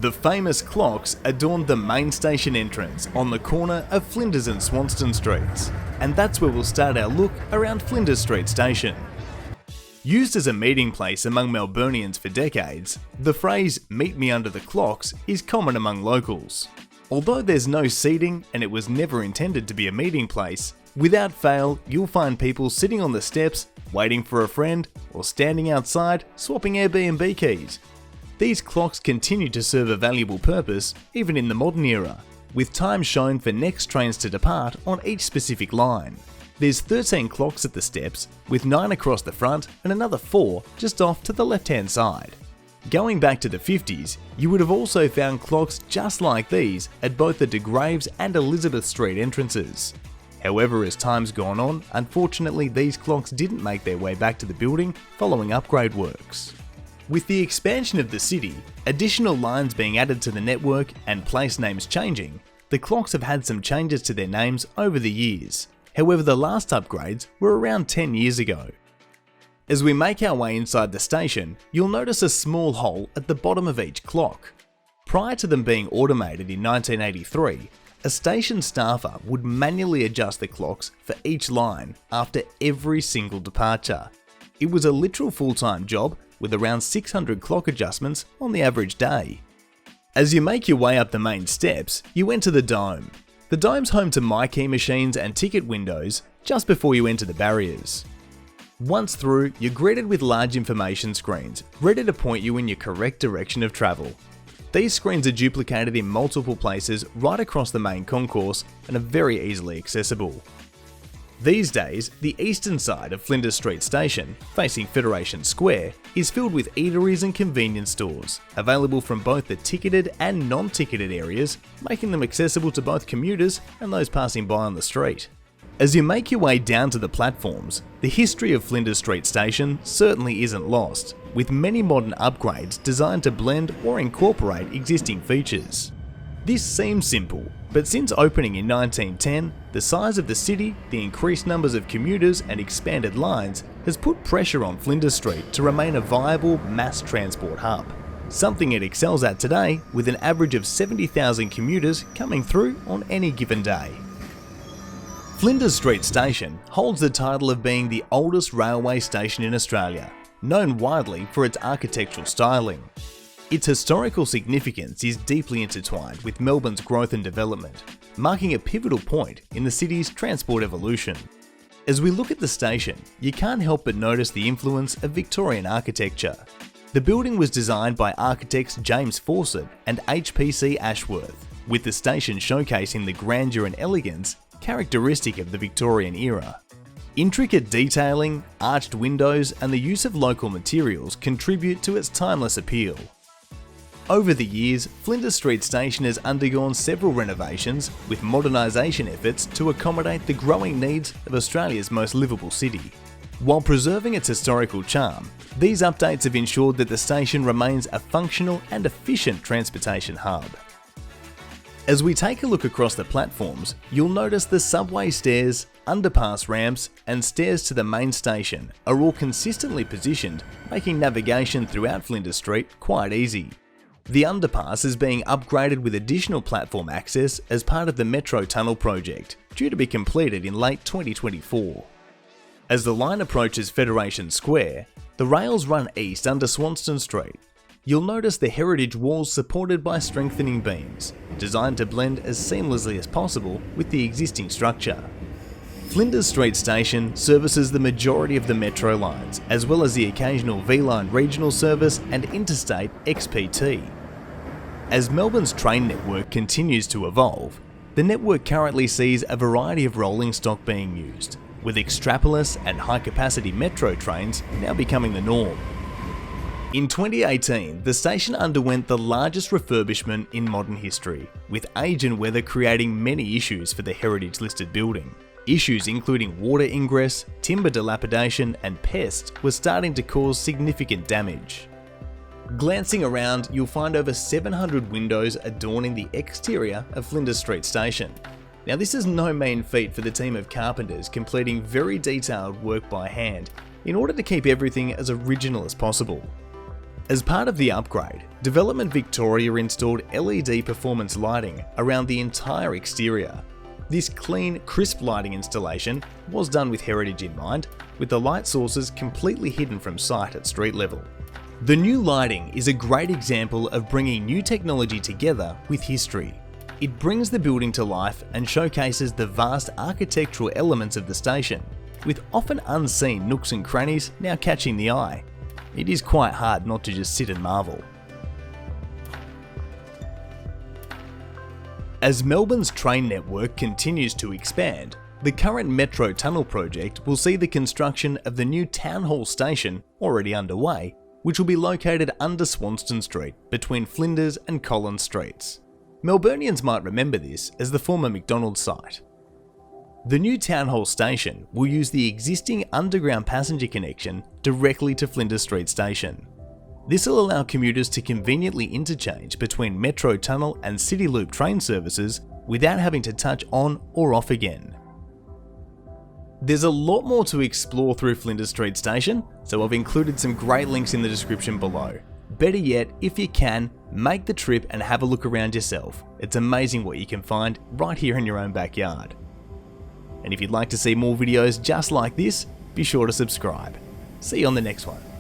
The famous clocks adorned the main station entrance on the corner of Flinders and Swanston Streets, and that's where we'll start our look around Flinders Street Station. Used as a meeting place among Melburnians for decades, the phrase "meet me under the clocks" is common among locals. Although there's no seating and it was never intended to be a meeting place, without fail you'll find people sitting on the steps, waiting for a friend, or standing outside swapping Airbnb keys. These clocks continue to serve a valuable purpose even in the modern era, with time shown for next trains to depart on each specific line. There's 13 clocks at the steps, with 9 across the front and another 4 just off to the left-hand side. Going back to the 50s, you would have also found clocks just like these at both the De Graves and Elizabeth Street entrances. However, as time's gone on, unfortunately these clocks didn't make their way back to the building following upgrade works. With the expansion of the city, additional lines being added to the network and place names changing, the clocks have had some changes to their names over the years. However, the last upgrades were around 10 years ago. As we make our way inside the station, you'll notice a small hole at the bottom of each clock. Prior to them being automated in 1983, a station staffer would manually adjust the clocks for each line after every single departure. It was a literal full-time job with around 600 clock adjustments on the average day. As you make your way up the main steps, you enter the Dome. The Dome's home to Myki machines and ticket windows just before you enter the barriers. Once through, you're greeted with large information screens, ready to point you in your correct direction of travel. These screens are duplicated in multiple places right across the main concourse and are very easily accessible. These days, the eastern side of Flinders Street Station, facing Federation Square, is filled with eateries and convenience stores, available from both the ticketed and non-ticketed areas, making them accessible to both commuters and those passing by on the street. As you make your way down to the platforms, the history of Flinders Street Station certainly isn't lost, with many modern upgrades designed to blend or incorporate existing features. This seems simple, but since opening in 1910, the size of the city, the increased numbers of commuters and expanded lines has put pressure on Flinders Street to remain a viable mass transport hub, something it excels at today with an average of 70,000 commuters coming through on any given day. Flinders Street Station holds the title of being the oldest railway station in Australia, known widely for its architectural styling. Its historical significance is deeply intertwined with Melbourne's growth and development, marking a pivotal point in the city's transport evolution. As we look at the station, you can't help but notice the influence of Victorian architecture. The building was designed by architects James Fawcett and HPC Ashworth, with the station showcasing the grandeur and elegance characteristic of the Victorian era. Intricate detailing, arched windows, and the use of local materials contribute to its timeless appeal. Over the years, Flinders Street Station has undergone several renovations, with modernisation efforts to accommodate the growing needs of Australia's most livable city. While preserving its historical charm, these updates have ensured that the station remains a functional and efficient transportation hub. As we take a look across the platforms, you'll notice the subway stairs, underpass ramps, and stairs to the main station are all consistently positioned, making navigation throughout Flinders Street quite easy. The underpass is being upgraded with additional platform access as part of the Metro Tunnel project, due to be completed in late 2024. As the line approaches Federation Square, the rails run east under Swanston Street. You'll notice the heritage walls supported by strengthening beams, designed to blend as seamlessly as possible with the existing structure. Flinders Street Station services the majority of the metro lines, as well as the occasional V-Line regional service and interstate XPT. As Melbourne's train network continues to evolve, the network currently sees a variety of rolling stock being used, with extrapolis and high-capacity metro trains now becoming the norm. In 2018, the station underwent the largest refurbishment in modern history, with age and weather creating many issues for the heritage-listed building. Issues including water ingress, timber dilapidation, and pests were starting to cause significant damage. Glancing around, you'll find over 700 windows adorning the exterior of Flinders Street Station. Now, this is no mean feat for the team of carpenters completing very detailed work by hand in order to keep everything as original as possible. As part of the upgrade, Development Victoria installed LED performance lighting around the entire exterior. This clean, crisp lighting installation was done with heritage in mind, with the light sources completely hidden from sight at street level. The new lighting is a great example of bringing new technology together with history. It brings the building to life and showcases the vast architectural elements of the station, with often unseen nooks and crannies now catching the eye. It is quite hard not to just sit and marvel. As Melbourne's train network continues to expand, the current Metro Tunnel project will see the construction of the new Town Hall station already underway, which will be located under Swanston Street between Flinders and Collins Streets. Melburnians might remember this as the former McDonald's site. The new Town Hall station will use the existing underground passenger connection directly to Flinders Street Station. This will allow commuters to conveniently interchange between Metro Tunnel and City Loop train services without having to touch on or off again. There's a lot more to explore through Flinders Street Station, so I've included some great links in the description below. Better yet, if you can, make the trip and have a look around yourself. It's amazing what you can find right here in your own backyard. And if you'd like to see more videos just like this, be sure to subscribe. See you on the next one.